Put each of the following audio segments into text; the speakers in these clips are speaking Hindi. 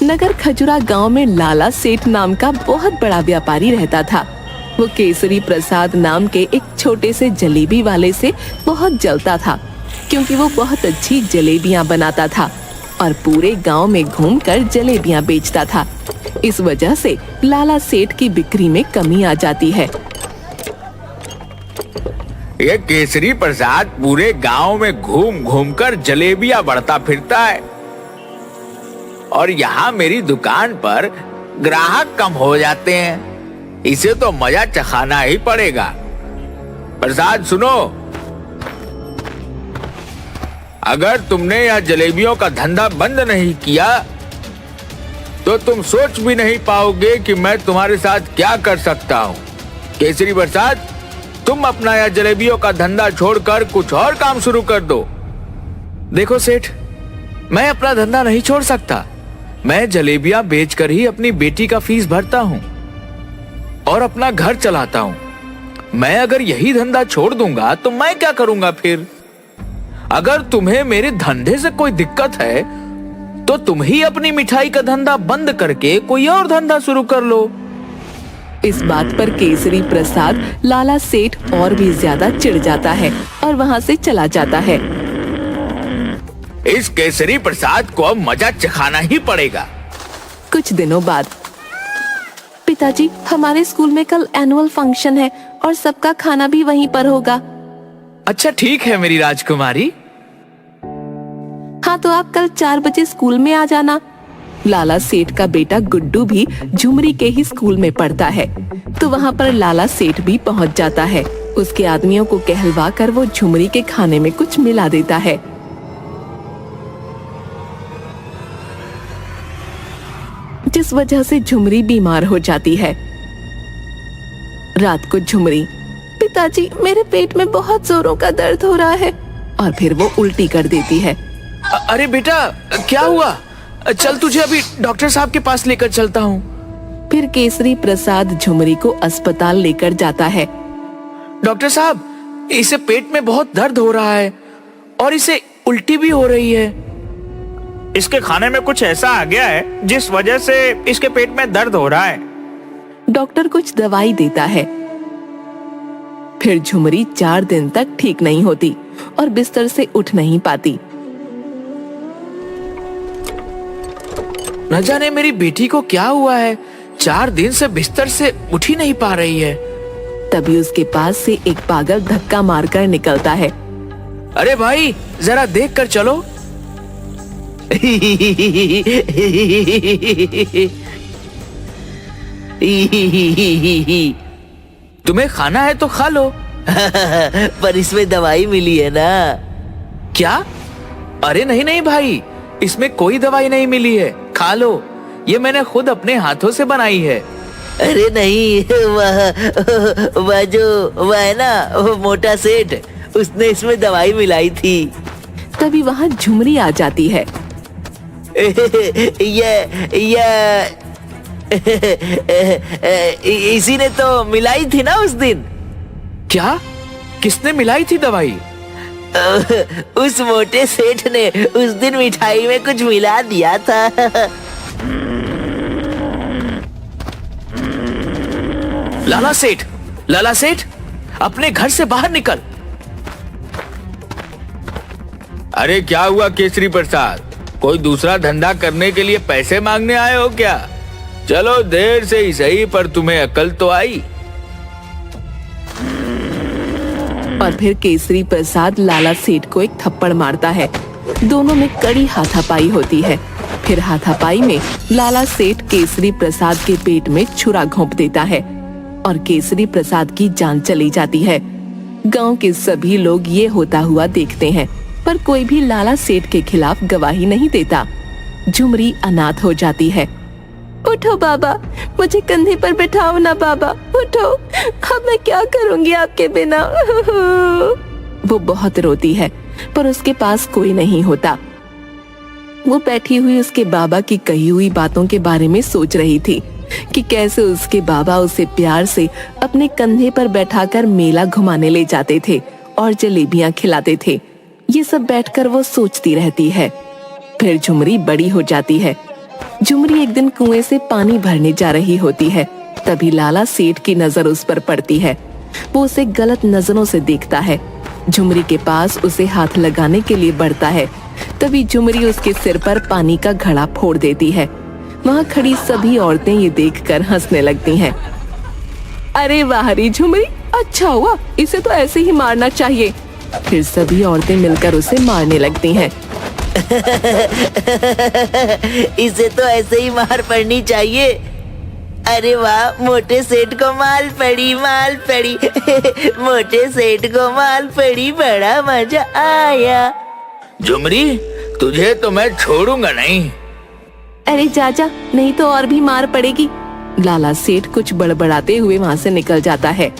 नगर खजुरा गांव में लाला सेठ नाम का बहुत बड़ा व्यापारी रहता था। वो केसरी प्रसाद नाम के एक छोटे से जलेबी वाले से बहुत जलता था, क्योंकि वो बहुत अच्छी जलेबियां बनाता था और पूरे गांव में घूमकर जलेबियां बेचता था। इस वजह से लाला सेठ की बिक्री में कमी आ जाती है। ये केसरी प्रसाद पूरे गांव में घूम घूम कर जलेबियां बढ़ता फिरता है और यहाँ मेरी दुकान पर ग्राहक कम हो जाते हैं। इसे तो मजा चखाना ही पड़ेगा। प्रसाद सुनो, अगर तुमने यह जलेबियों का धंधा बंद नहीं किया तो तुम सोच भी नहीं पाओगे कि मैं तुम्हारे साथ क्या कर सकता हूँ। केसरी प्रसाद, तुम अपना यह जलेबियों का धंधा छोड़कर कुछ और काम शुरू कर दो। देखो सेठ, मैं अपना धंधा नहीं छोड़ सकता। मैं जलेबियां बेचकर ही अपनी बेटी का फीस भरता हूँ और अपना घर चलाता हूँ। मैं अगर यही धंधा छोड़ दूंगा तो मैं क्या करूंगा फिर? अगर तुम्हें मेरे धंधे से कोई दिक्कत है तो तुम ही अपनी मिठाई का धंधा बंद करके कोई और धंधा शुरू कर लो। इस बात पर केसरी प्रसाद लाला सेठ और भी ज्यादा चिढ़ जाता है और वहाँ से चला जाता है। इस केसरी प्रसाद को अब मजा चखाना ही पड़ेगा। कुछ दिनों बाद, पिताजी, हमारे स्कूल में कल एनुअल फंक्शन है और सबका खाना भी वहीं पर होगा। अच्छा ठीक है मेरी राजकुमारी। हाँ, तो आप कल 4 बजे स्कूल में आ जाना। लाला सेठ का बेटा गुड्डू भी झुमरी के ही स्कूल में पढ़ता है, तो वहाँ पर लाला सेठ भी पहुँच जाता है। उसके आदमियों को कहलवा कर वो झुमरी के खाने में कुछ मिला देता है। जिस वजह से झुमरी बीमार हो जाती है। रात को झुमरी, पिताजी, मेरे पेट में बहुत जोरों का दर्द हो रहा है, और फिर वो उल्टी कर देती है। अरे बेटा, क्या हुआ? चल तुझे अभी डॉक्टर साहब के पास लेकर चलता हूँ। फिर केसरी प्रसाद झुमरी को अस्पताल लेकर जाता है। डॉक्टर साहब, इसे पेट में बहुत दर्द हो रहा है और इसे उल्टी भी हो रही है। इसके खाने में कुछ ऐसा आ गया है जिस वजह से इसके पेट में दर्द हो रहा है। डॉक्टर कुछ दवाई देता है। फिर झुमरी 4 दिन तक ठीक नहीं होती और बिस्तर से उठ नहीं पाती। न जाने मेरी बेटी को क्या हुआ है, 4 दिन से बिस्तर से उठ ही नहीं पा रही है। तभी उसके पास से एक पागल धक्का मारकर निकलता है। अरे भाई, जरा देख कर चलो। तुम्हें खाना है तो खा लो। पर इसमें दवाई मिली है ना? क्या? अरे नहीं नहीं भाई, इसमें कोई दवाई नहीं मिली है, खा लो। ये मैंने खुद अपने हाथों से बनाई है। अरे नहीं, वह है ना, वो मोटा सेठ, उसने इसमें दवाई मिलाई थी। तभी वहाँ झुमरी आ जाती है। इसी ने तो मिलाई थी ना उस दिन। क्या? किसने मिलाई थी दवाई? उस मोटे सेठ ने उस दिन मिठाई में कुछ मिला दिया था। लाला सेठ, लाला सेठ, अपने घर से बाहर निकल। अरे क्या हुआ केसरी प्रसाद, कोई दूसरा धंधा करने के लिए पैसे मांगने आए हो क्या? चलो देर से ही सही, पर तुम्हें अकल तो आई। और फिर केसरी प्रसाद लाला सेठ को एक थप्पड़ मारता है। दोनों में कड़ी हाथापाई होती है। फिर हाथापाई में लाला सेठ केसरी प्रसाद के पेट में छुरा घोंप देता है और केसरी प्रसाद की जान चली जाती है। गांव के सभी लोग ये होता हुआ देखते हैं, पर कोई भी लाला सेठ के खिलाफ गवाही नहीं देता। झुमरी अनाथ हो जाती है। उठो बाबा, मुझे कंधे पर बैठाओ ना बाबा, उठो, अब मैं क्या करूंगी आपके बिना। वो बहुत रोती है, पर उसके पास कोई नहीं होता। वो बैठी हुई उसके बाबा की कही हुई बातों के बारे में सोच रही थी कि कैसे उसके बाबा उसे प्यार से अपने कंधे पर बैठाकर मेला घुमाने ले जाते थे और जलेबियां खिलाते थे। ये सब बैठकर वो सोचती रहती है। फिर झुमरी बड़ी हो जाती है झुमरी एक दिन कुएं से पानी भरने जा रही होती है। तभी लाला सेठ की नजर उस पर पड़ती है। वो उसे गलत नजरों से देखता है। झुमरी के पास उसे हाथ लगाने के लिए बढ़ता है। तभी झुमरी उसके सिर पर पानी का घड़ा फोड़ देती है। वहाँ खड़ी सभी औरतें ये देखकर हंसने लगती हैं। अरे वाह रे झुमरी, अच्छा हुआ, इसे तो ऐसे ही मारना चाहिए। फिर सभी औरतें मिलकर उसे मारने लगती हैं। इसे तो ऐसे ही मार पड़नी चाहिए। अरे वाह, मोटे सेठ को माल पड़ी, माल पड़ी। मोटे सेठ को माल पड़ी, बड़ा मजा आया। झुमरी, तुझे तो मैं छोड़ूंगा नहीं। अरे चाचा, नहीं तो और भी मार पड़ेगी। लाला सेठ कुछ बड़बड़ाते हुए वहाँ से निकल जाता है।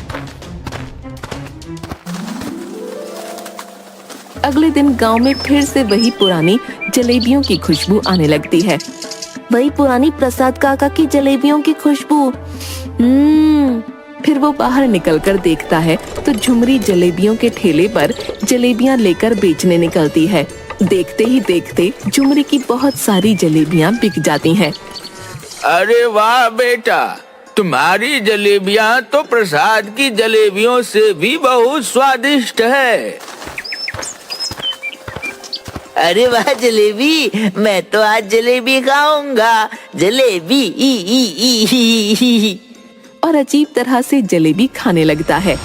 अगले दिन गांव में फिर से वही पुरानी जलेबियों की खुशबू आने लगती है। वही पुरानी प्रसाद काका की जलेबियों की खुशबू। फिर वो बाहर निकलकर देखता है तो झुमरी जलेबियों के ठेले पर जलेबियां लेकर बेचने निकलती है। देखते ही देखते झुमरी की बहुत सारी जलेबियां बिक जाती हैं। अरे वाह बेटा, तुम्हारी जलेबियां तो प्रसाद की जलेबियों से भी बहुत स्वादिष्ट है। अरे वाह जलेबी, मैं तो आज जलेबी खाऊंगा। जलेबी ई ई ई ई ई। और अजीब तरह से जलेबी खाने लगता है।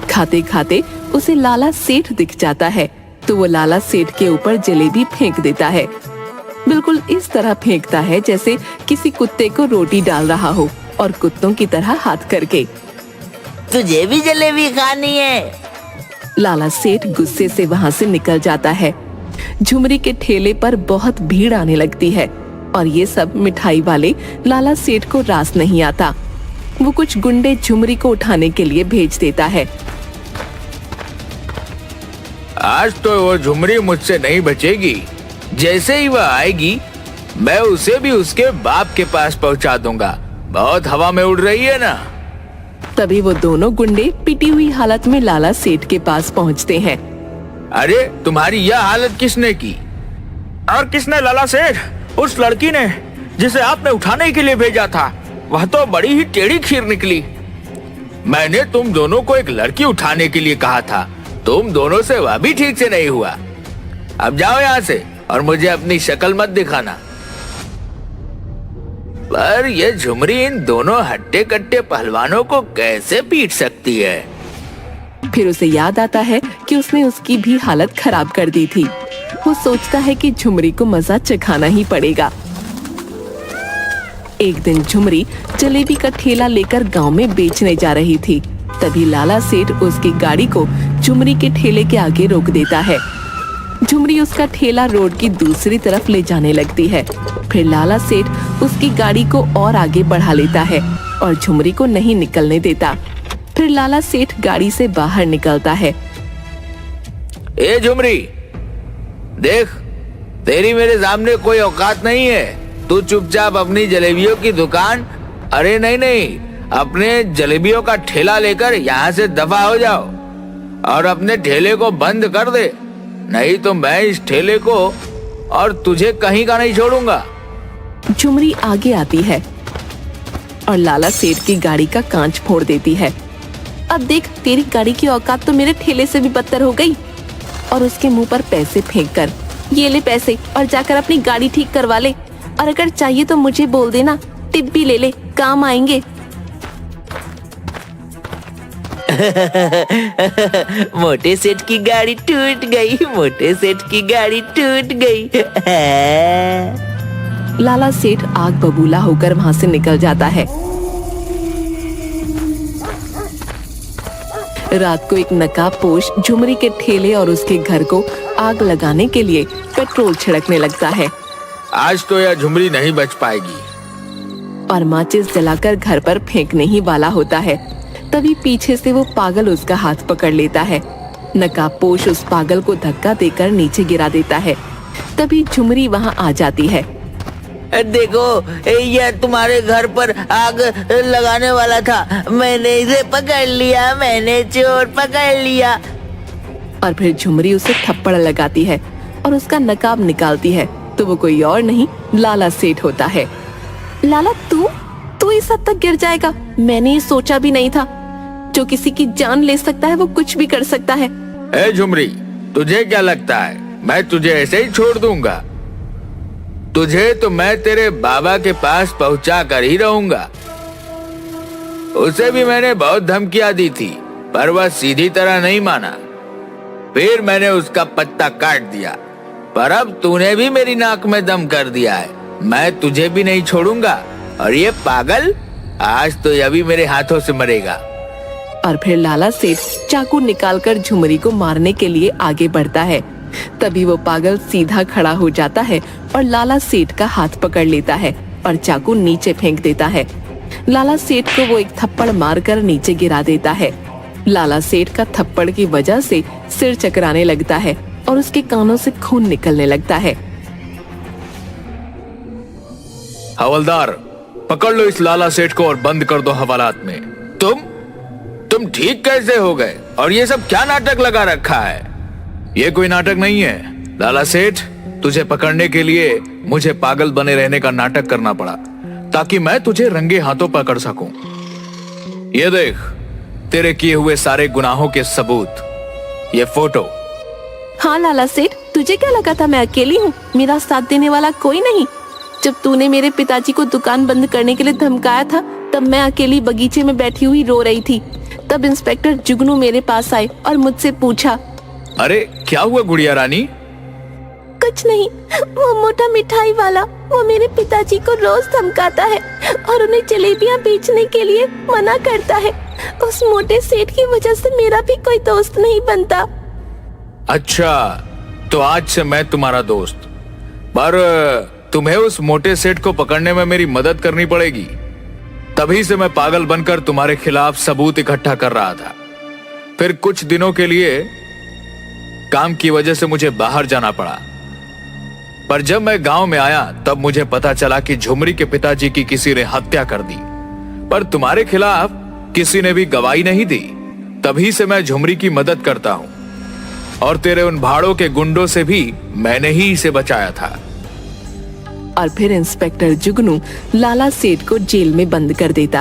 खाते खाते उसे लाला सेठ दिख जाता है तो वो लाला सेठ के ऊपर जलेबी फेंक देता है। बिल्कुल इस तरह फेंकता है जैसे किसी कुत्ते को रोटी डाल रहा हो, और कुत्तों की तरह हाथ करके। तुझे भी जलेबी खानी है? लाला सेठ गुस्से से वहाँ से निकल जाता है। झुमरी के ठेले पर बहुत भीड़ आने लगती है और ये सब मिठाई वाले लाला सेठ को रास नहीं आता। वो कुछ गुंडे झुमरी को उठाने के लिए भेज देता है। आज तो वो झुमरी मुझसे नहीं बचेगी। जैसे ही वह आएगी, मैं उसे भी उसके बाप के पास पहुंचा दूंगा। बहुत हवा में उड़ रही है ना। तभी वो दोनों गुंडे पिटी हुई हालत में लाला सेठ के पास पहुंचते हैं। अरे तुम्हारी यह हालत किसने की? और किसने लाला सेठ? उस लड़की ने, जिसे आपने उठाने के लिए भेजा था। वह तो बड़ी ही टेढ़ी खीर निकली। मैंने तुम दोनों को एक लड़की उठाने के लिए कहा था। तुम दोनों से वह भी ठीक से नहीं हुआ। अब जाओ यहाँ से और मुझे अपनी शक्ल मत दिखाना। पर ये झुमरी इन दोनों हट्टे कट्टे पहलवानों को कैसे पीट सकती है? फिर उसे याद आता है कि उसने उसकी भी हालत खराब कर दी थी। वो सोचता है कि झुमरी को मजा चखाना ही पड़ेगा। एक दिन झुमरी जलेबी का ठेला लेकर गांव में बेचने जा रही थी। तभी लाला सेठ उसकी गाड़ी को झुमरी के ठेले के आगे रोक देता है। झुमरी उसका ठेला रोड की दूसरी तरफ ले जाने लगती है। फिर लाला सेठ उसकी गाड़ी को और आगे बढ़ा लेता है और झुमरी को नहीं निकलने देता। फिर लाला सेठ गाड़ी से बाहर निकलता है। ए झुमरी, देख, तेरी मेरे सामने कोई औकात नहीं है। तू चुपचाप अपनी जलेबियों की दुकान, अरे नहीं, अपने जलेबियों का ठेला लेकर यहाँ से दफा हो जाओ और अपने ठेले को बंद कर दे। नहीं तो मैं इस ठेले को और तुझे कहीं का नहीं छोड़ूंगा। झुमरी आगे आती है और लाला सेठ की गाड़ी का कांच फोड़ देती है। अब देख, तेरी गाड़ी की औकात तो मेरे ठेले से भी बदतर हो गई। और उसके मुंह पर पैसे फेंककर, ये ले पैसे और जाकर अपनी गाड़ी ठीक करवा ले। और अगर चाहिए तो मुझे बोल देना, टिप भी ले ले, काम आएंगे। मोटे सेठ की गाड़ी टूट गई, मोटे सेठ की गाड़ी टूट गई। लाला सेठ आग बबूला होकर वहाँ से निकल जाता है। रात को एक नकाबपोश झुमरी के ठेले और उसके घर को आग लगाने के लिए पेट्रोल छिड़कने लगता है। आज तो यह झुमरी नहीं बच पाएगी। और माचिस जलाकर घर पर फेंकने ही वाला होता है। तभी पीछे से वो पागल उसका हाथ पकड़ लेता है। नकाबपोश उस पागल को धक्का देकर नीचे गिरा देता है। तभी झुमरी वहाँ आ जाती है। देखो, यह तुम्हारे घर पर आग लगाने वाला था। मैंने इसे पकड़ लिया, मैंने चोर पकड़ लिया। और फिर झुमरी उसे थप्पड़ लगाती है और उसका नकाब निकालती है तो वो कोई और नहीं लाला सेठ होता है। लाला तू इस हद तक गिर जाएगा, मैंने ये सोचा भी नहीं था। जो किसी की जान ले सकता है वो कुछ भी कर सकता है। ए झुमरी, तुझे क्या लगता है मैं तुझे ऐसे ही छोड़ दूंगा? तुझे तो मैं तेरे बाबा के पास पहुंचा कर ही रहूंगा। उसे भी मैंने बहुत धमकियां दी थी, पर वह सीधी तरह नहीं माना। फिर मैंने उसका पत्ता काट दिया, पर अब तूने भी मेरी नाक में दम कर दिया है। मैं तुझे भी नहीं छोड़ूंगा। और ये पागल, आज तो यह भी मेरे हाथों से मरेगा। और फिर लाला सेठ चाकू निकालकर झुमरी को मारने के लिए आगे बढ़ता है। तभी वो पागल सीधा खड़ा हो जाता है और लाला सेठ का हाथ पकड़ लेता है और चाकू नीचे फेंक देता है। लाला सेठ को वो एक थप्पड़ मारकर नीचे गिरा देता है। लाला सेठ का थप्पड़ की वजह से सिर चकराने लगता है और उसके कानों से खून निकलने लगता है। हवलदार, पकड़ लो इस लाला सेठ को और बंद कर दो हवालात में। तुम ठीक कैसे हो गए? और ये सब क्या नाटक लगा रखा है? ये कोई नाटक नहीं है लाला सेठ। तुझे पकड़ने के लिए मुझे पागल बने रहने का नाटक करना पड़ा, ताकि मैं तुझे रंगे हाथों पकड़ सकूं। ये देख, तेरे किए हुए सारे गुनाहों के सबूत, ये फोटो। हाँ लाला सेठ, तुझे क्या लगा था मैं अकेली हूँ? मेरा साथ देने वाला कोई नहीं। जब तूने मेरे पिताजी को दुकान बंद करने के लिए धमकाया था, तब मैं अकेली बगीचे में बैठी हुई रो रही थी। तब इंस्पेक्टर जुगनू मेरे पास आए और मुझसे पूछा, अरे क्या हुआ गुड़िया रानी? कुछ नहीं, वो मोटा मिठाई वाला, वो मेरे पिताजी को रोज धमकाता है और उन्हें जलेबियां बेचने के लिए मना करता है। उस मोटे सेठ की वजह से मेरा भी कोई दोस्त नहीं बनता। अच्छा, तो आज से मैं तुम्हारा दोस्त। पर तुम्हें उस मोटे सेठ को पकड़ने में मेरी मदद करनी पड़ेगी। तभी से मैं पागल बनकर तुम्हारे खिलाफ सबूत इकट्ठा कर रहा था। फिर कुछ दिनों के लिए काम की वजह से मुझे बाहर जाना पड़ा। पर जब मैं गांव में आया तब मुझे पता चला कि झुमरी के पिताजी की किसी ने हत्या कर दी। पर तुम्हारे खिलाफ किसी ने भी गवाही नहीं दी। तभी से मैं झुमरी की मदद करता हूं, और तेरे उन भाड़ों के गुंडों से भी मैंने ही इसे बचाया था। और फिर इंस्पेक्टर जुगनू लाला सेठ को जेल में बंद कर देता है।